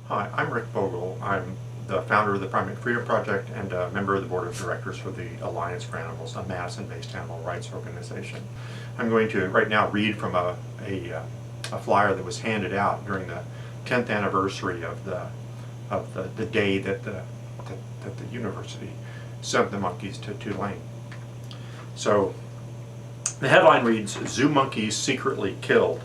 Hi, I'm Rick Bogle. I'm the founder of the Primate Freedom Project and a member of the board of directors for the Alliance for Animals, a Madison-based animal rights organization. I'm going to right now read from a flyer that was handed out during the 10th anniversary of the day that the university sent the monkeys to Tulane. So the headline reads, "Zoo Monkeys Secretly Killed.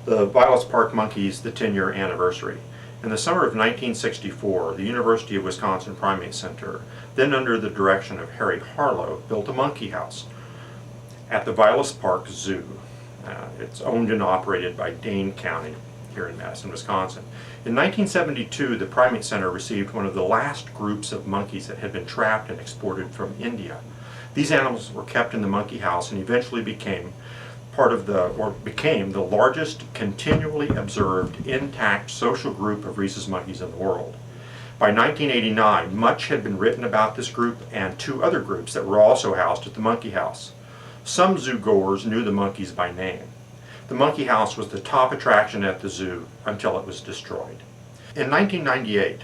The Vilas Park Monkeys, the 10-year anniversary." In the summer of 1964, the University of Wisconsin Primate Center, then under the direction of Harry Harlow, built a monkey house at the Vilas Park Zoo. It's owned and operated by Dane County here in Madison, Wisconsin. In 1972, the Primate Center received one of the last groups of monkeys that had been trapped and exported from India. These animals were kept in the monkey house and eventually became the largest continually observed intact social group of rhesus monkeys in the world. By 1989, much had been written about this group and two other groups that were also housed at the monkey house. Some zoo goers knew the monkeys by name. The monkey house was the top attraction at the zoo until it was destroyed. In 1998,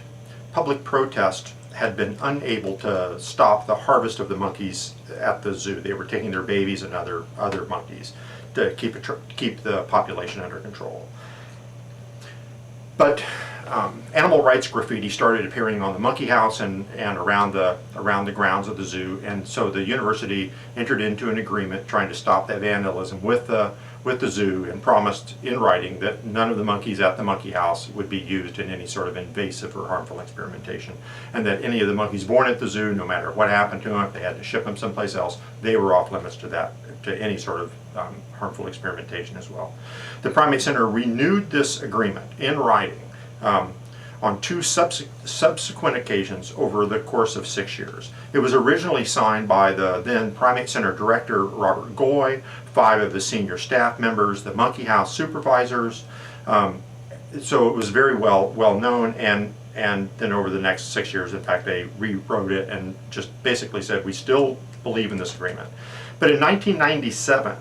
public protest had been unable to stop the harvest of the monkeys at the zoo. They were taking their babies and other monkeys to keep the population under control. But animal rights graffiti started appearing on the monkey house and around the grounds of the zoo, and so the university entered into an agreement trying to stop that vandalism with the zoo, and promised in writing that none of the monkeys at the monkey house would be used in any sort of invasive or harmful experimentation, and that any of the monkeys born at the zoo, no matter what happened to them, if they had to ship them someplace else, they were off limits to any sort of harmful experimentation as well. The Primate Center renewed this agreement in writing on two subsequent occasions over the course of 6 years. It was originally signed by the then Primate Center director, Robert Goy, 5 of the senior staff members, the monkey house supervisors. So it was very well known, and then over the next 6 years, in fact, they rewrote it and just basically said, we still believe in this agreement. But in 1997,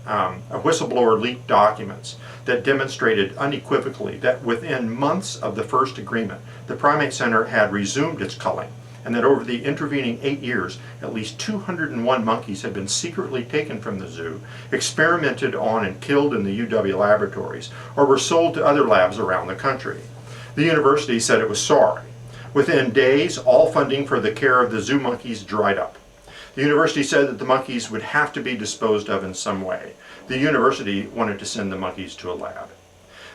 a whistleblower leaked documents that demonstrated unequivocally that within months of the first agreement, the Primate Center had resumed its culling, and that over the intervening 8 years, at least 201 monkeys had been secretly taken from the zoo, experimented on and killed in the UW laboratories, or were sold to other labs around the country. The university said it was sorry. Within days, all funding for the care of the zoo monkeys dried up. The university said that the monkeys would have to be disposed of in some way. The university wanted to send the monkeys to a lab.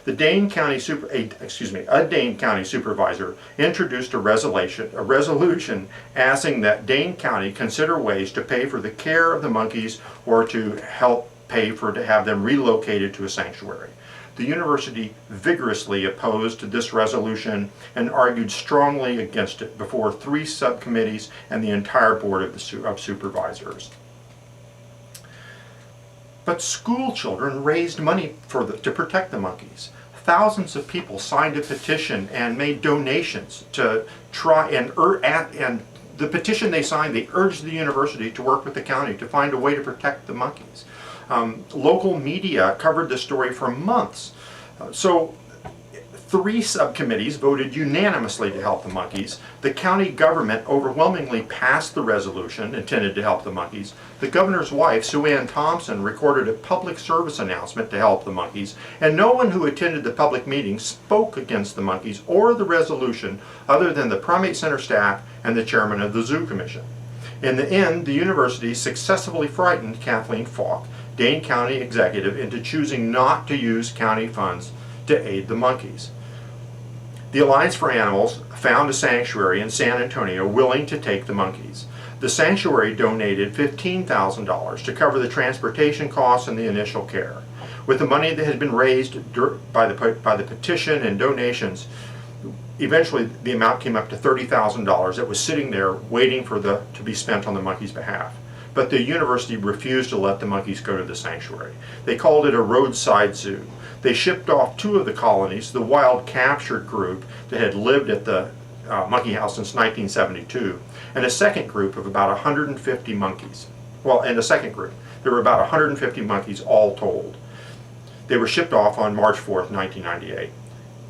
A Dane County supervisor introduced a resolution asking that Dane County consider ways to pay for the care of the monkeys or to help pay to have them relocated to a sanctuary. The university vigorously opposed this resolution and argued strongly against it before 3 subcommittees and the entire board of supervisors. But school children raised money to protect the monkeys. Thousands of people signed a petition and made donations to try and the petition they signed, they urged the university to work with the county to find a way to protect the monkeys. Local media covered the story for months. So 3 subcommittees voted unanimously to help the monkeys. The county government overwhelmingly passed the resolution intended to help the monkeys. The governor's wife, Sue Ann Thompson, recorded a public service announcement to help the monkeys, and no one who attended the public meeting spoke against the monkeys or the resolution other than the Primate Center staff and the chairman of the Zoo Commission. In the end, the university successfully frightened Kathleen Falk, Dane County executive, into choosing not to use county funds to aid the monkeys. The Alliance for Animals found a sanctuary in San Antonio willing to take the monkeys. The sanctuary donated $15,000 to cover the transportation costs and the initial care. With the money that had been raised by the petition and donations, eventually the amount came up to $30,000 that was sitting there waiting to be spent on the monkeys' behalf. But the university refused to let the monkeys go to the sanctuary. They called it a roadside zoo. They shipped off 2 of the colonies, the wild captured group that had lived at the monkey house since 1972, and a second group of about 150 monkeys. Well, in the second group, there were about 150 monkeys all told. They were shipped off on March 4th, 1998.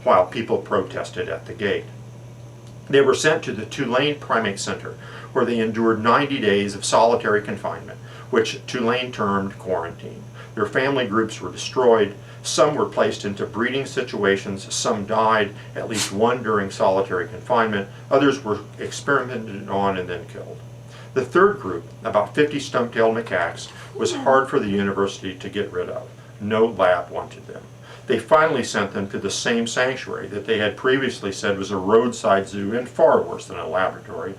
while people protested at the gate. They were sent to the Tulane Primate Center, where they endured 90 days of solitary confinement, which Tulane termed quarantine. Their family groups were destroyed. Some were placed into breeding situations. Some died, at least one during solitary confinement. Others were experimented on and then killed. The third group, about 50 stump-tailed macaques, was hard for the university to get rid of. No lab wanted them. They finally sent them to the same sanctuary that they had previously said was a roadside zoo and far worse than a laboratory.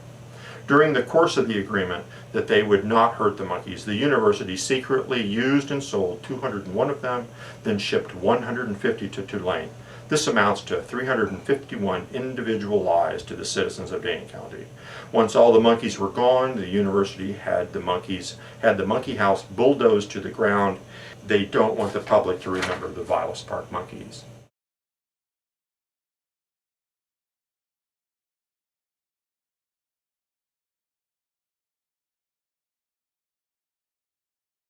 During the course of the agreement that they would not hurt the monkeys, the university secretly used and sold 201 of them, then shipped 150 to Tulane. This amounts to 351 individual lives to the citizens of Dane County. Once all the monkeys were gone, the university had the monkey house bulldozed to the ground. They don't want the public to remember the Vilas Park monkeys.